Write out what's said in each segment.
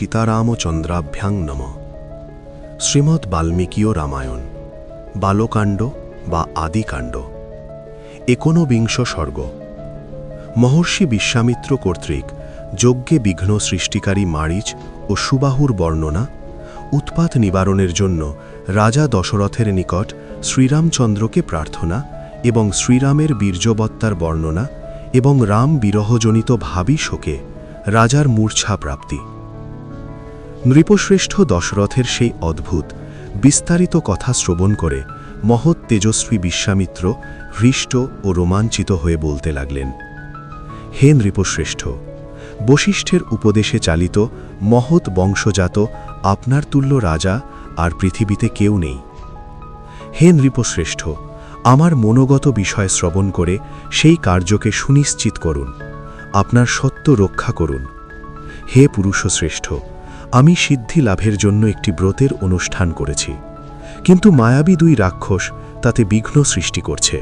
সীতারামচন্দ্রাভ্যাং নমঃ। শ্রীমদ্ বাল্মীকীয় রামায়ণ বালকাণ্ড বা আদিকাণ্ড ১৯ সর্গ। মহর্ষি বিশ্বামিত্র কর্তৃক যজ্ঞে বিঘ্ন সৃষ্টিকারী মারীচ ও সুবাহুর বর্ণনা, উৎপাত নিবারণের জন্য রাজা দশরথের নিকট শ্রীরামচন্দ্রকে প্রার্থনা এবং শ্রীরামের বীর্যবত্তার বর্ণনা এবং রাম বিরহজনিত ভাবী শোকে রাজার মূর্ছা প্রাপ্তি। নৃপশ্রেষ্ঠ দশরথের সেই অদ্ভুত বিস্তারিত কথা শ্রবণ করে মহৎ তেজস্বী বিশ্বামিত্র হৃষ্ট ও রোমাঞ্চিত হয়ে বলতে লাগলেন, হে নৃপশ্রেষ্ঠ, বশিষ্ঠের উপদেশে চালিত মহৎ বংশজাত আপনার তুল্য রাজা আর পৃথিবীতে কেউ নেই। হে নৃপশ্রেষ্ঠ, আমার মনোগত বিষয় শ্রবণ করে সেই কার্যকে সুনিশ্চিত করুন, আপনার সত্য রক্ষা করুন। হে পুরুষশ্রেষ্ঠ, আমি সিদ্ধি লাভের জন্য একটি ব্রতের অনুষ্ঠান করেছি, কিন্তু মায়াবী দুই রাক্ষস তাতে বিঘ্ন সৃষ্টি করছে।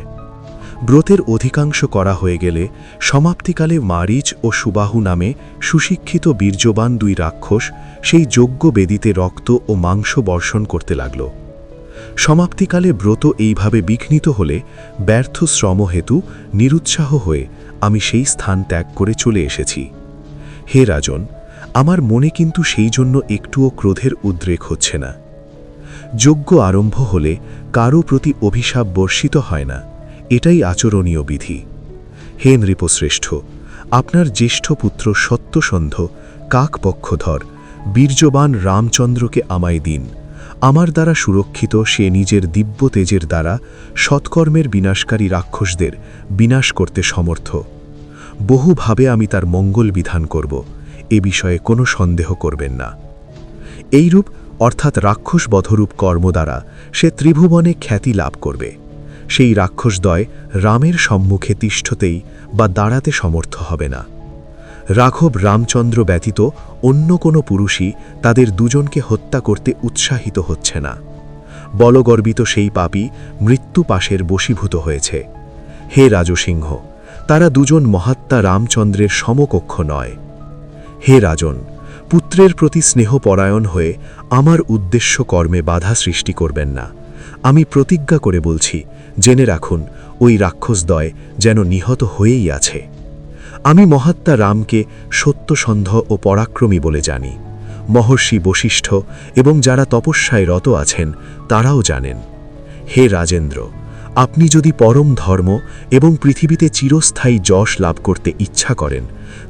ব্রতের অধিকাংশ করা হয়ে গেলে সমাপ্তিকালে মারীচ ও সুবাহু নামে সুশিক্ষিত বীর্যবান দুই রাক্ষস সেই যজ্ঞ বেদিতে রক্ত ও মাংস বর্ষণ করতে লাগল। সমাপ্তিকালে ব্রত এইভাবে বিঘ্নিত হলে ব্যর্থ শ্রম হেতু নিরুৎসাহ হয়ে আমি সেই স্থান ত্যাগ করে চলে এসেছি। হে রাজন, আমার মনে কিন্তু সেই জন্য একটুও ক্রোধের উদ্রেক হচ্ছে না। যজ্ঞ আরম্ভ হলে কারো প্রতি অভিশাপ বর্ষিত হয় না, এটাই আচরণীয় বিধি। হে নৃপশ্রেষ্ঠ, আপনার জ্যেষ্ঠ পুত্র সত্যসন্ধ কাকপক্ষধর বীর্যবান রামচন্দ্রকে আমায় দিন। আমার দ্বারা সুরক্ষিত সে নিজের দিব্য তেজের দ্বারা সৎকর্মের বিনাশকারী রাক্ষসদের বিনাশ করতে সমর্থ। বহুভাবে আমি তার মঙ্গল বিধান করব, এ বিষয়ে কোনো সন্দেহ করবেন না। এইরূপ অর্থাৎ রাক্ষস বধরূপ কর্ম দ্বারা সে ত্রিভুবনে খ্যাতি লাভ করবে। সেই রাক্ষসদ্বয় রামের সম্মুখে তিষ্ঠতেই বা দাঁড়াতে সমর্থ হবে না। রাঘব রামচন্দ্র ব্যতীত অন্য কোনো পুরুষই তাদের দুজনকে হত্যা করতে উৎসাহিত হচ্ছে না। বলগর্বিত সেই পাপী মৃত্যু পাশের বশীভূত হয়েছে। হে রাজসিংহ, তারা দুজন মহাত্মা রামচন্দ্রের সমকক্ষ নয়। হে রাজন, পুত্রের প্রতি স্নেহপরায়ণ হয়ে আমার উদ্দেশ্য কর্মে বাধা সৃষ্টি করবেন না। আমি প্রতিজ্ঞা করে বলছি, জেনে রাখুন ওই রাক্ষসদ্বয় যেন নিহত হয়েই আছে। আমি মহাত্মা রামকে সত্যসন্ধ ও পরাক্রমী বলে জানি। মহর্ষি বশিষ্ঠ এবং যারা তপস্যায় রত আছেন তারাও জানেন। হে রাজেন্দ্র, আপনি যদি পরম ধর্ম এবং পৃথিবীতে চিরস্থায়ী যশ লাভ করতে ইচ্ছা করেন,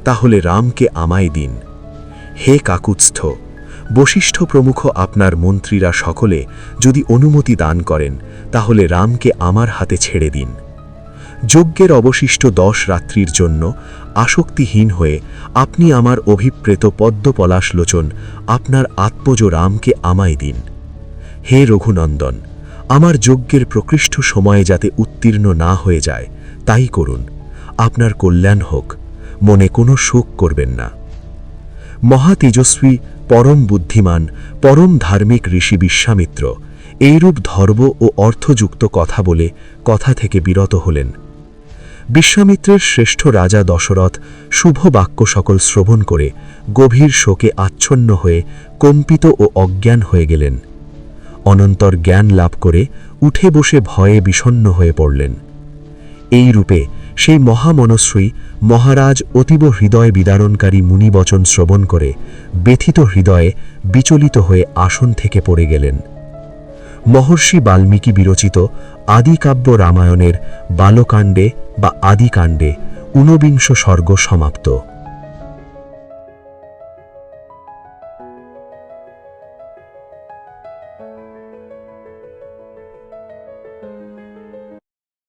তাহলে রামকে আমায় দিন। হে কাকুৎস্থ, বশিষ্ঠ প্রমুখ আপনার মন্ত্রীরা সকলে যদি অনুমতি দান করেন, তাহলে রামকে আমার হাতে ছেড়ে দিন। যজ্ঞের অবশিষ্ট 10 রাত্রির জন্য আসক্তিহীন হয়ে আপনি আমার অভিপ্রেত পদ্মপলাশলোচন আপনার আত্মজ রামকে আমায় দিন। হে রঘুনন্দন, আমার যজ্ঞের প্রকৃষ্ট সময়ে যাতে উত্তীর্ণ না হয়ে যায় তাই করুন। আপনার কল্যাণ হোক, মনে কোনো শোক করবেন না। মহাতেজস্বী পরম বুদ্ধিমান পরম ধার্মিক ঋষি বিশ্বামিত্র এইরূপ ধর্ম ও অর্থযুক্ত কথা বলে কথা থেকে বিরত হলেন। বিশ্বামিত্রের শ্রেষ্ঠ রাজা দশরথ শুভ বাক্য সকল শ্রবণ করে গভীর শোকে আচ্ছন্ন হয়ে কম্পিত ও অজ্ঞান হয়ে গেলেন। অনন্তর জ্ঞান লাভ করে উঠে বসে ভয়ে বিষণ্ণ হয়ে পড়লেন। এই রূপে সেই মহামনস্বী মহারাজ অতীব হৃদয় বিদারণকারী মুনিবচন শ্রবণ করে ব্যথিত হৃদয়ে বিচলিত হয়ে আসন থেকে পড়ে গেলেন। মহর্ষি বাল্মীকি বিরচিত আদিকাব্য রামায়ণের বালকাণ্ডে বা আদিকাণ্ডে 19 সর্গ সমাপ্ত।